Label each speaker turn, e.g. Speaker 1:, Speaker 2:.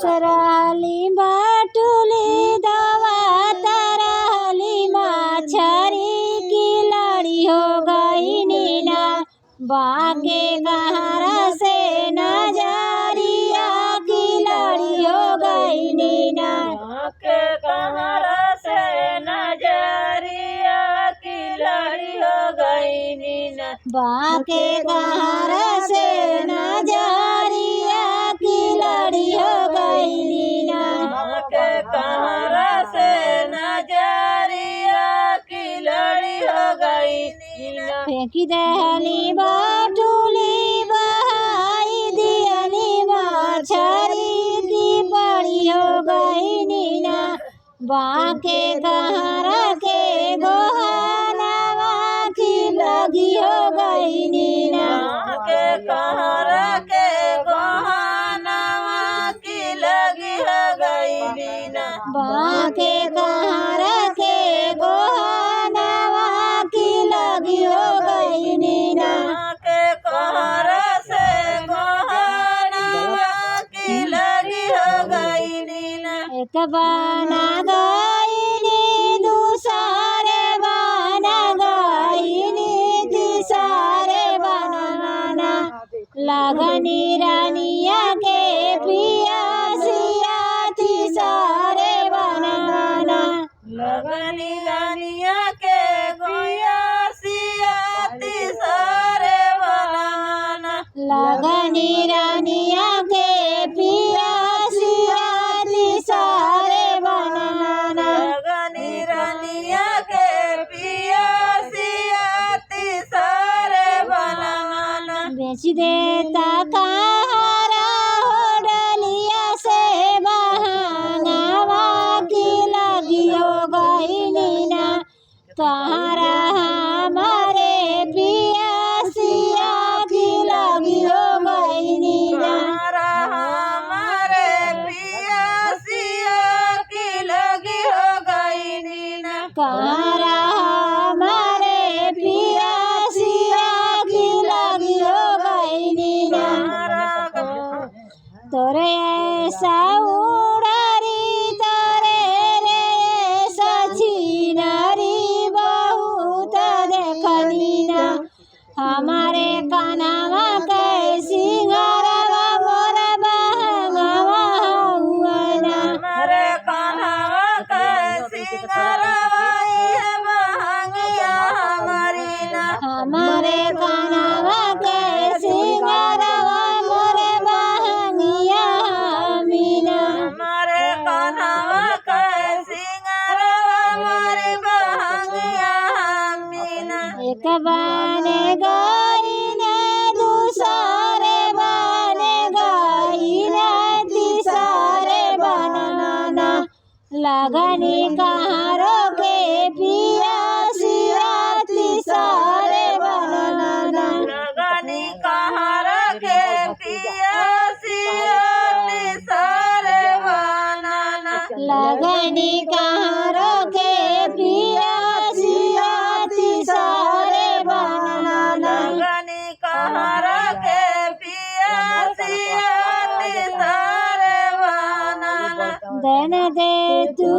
Speaker 1: चराली बाटुली दवा तरहली मछरी की लड़ी हो गई नीना बाके कहारा से नजरिया की लड़ी हो गई नीना
Speaker 2: के कहारा से नजरिया की लड़ी हो गई नीना
Speaker 1: बाके कहारा से नजरिया की लड़ी हो गई नीना
Speaker 2: के कहारा से नजरिया की लड़ी हो गई नीना
Speaker 1: फेंकी दहली बाटुली बहाई दियनी मछरी की बड़ी हो गई नीना बाके कहारा के गोहानवा की लगी हो गई नीना
Speaker 2: के कहारा के गोहानवा की लगी हो गई नीना
Speaker 1: बाके कहारा के गोहानवा की लगी हो गई नीना
Speaker 2: के कहारा से गोहानवा की लगी हो गई नीना
Speaker 1: एक बना गईनी दूसरे बना गईनी तीसरे बनाना लगनी रानिया के पियासिया तीसरे बनाना
Speaker 2: लगनी रानिया के गोया सियाती सारे बनाना
Speaker 1: लगनी रानिया के पियासिया तीसरे बनाना
Speaker 2: लगनी रानिया के पिया सियाती सारे बनाना
Speaker 1: बेच देता कहारा हो डलिया से बहानावा की लगी हो गई नीना कहारा हमारे पियासिया की लगी हो गई नीना
Speaker 2: कहारा हमारे पिया सिया की लगी हो गई नीना
Speaker 1: कहारा हमारे पियासिया की लगी हो गई नीना तोरे ऐसा उड़ारी तोरे रे सची नारी बहुत देखनी ना हमारे कानावा कैसी गरवा मोर बहंगवा हुआ ना
Speaker 2: हमारे कान्हा कैसी करवाई है महंगिया हमारी ना
Speaker 1: हमारे कानावा कैसी गरवा मोर बहंगिया मीना
Speaker 2: हमारे कान्हा कैसी करवा हमारी महंगिया मीना
Speaker 1: एक बने गई ने दूसरे बने गई ने तीसरे बनाना लगनी कहारों के पियासिया तीसरे बनाना
Speaker 2: लगनी कहाँ रखे पिया सिया सारे बनाना
Speaker 1: लगनी कहारों के पियासिया तीसरे बनाना
Speaker 2: लगनी कहाँ रखे पिया सिया सारे बनाना
Speaker 1: देन दे तू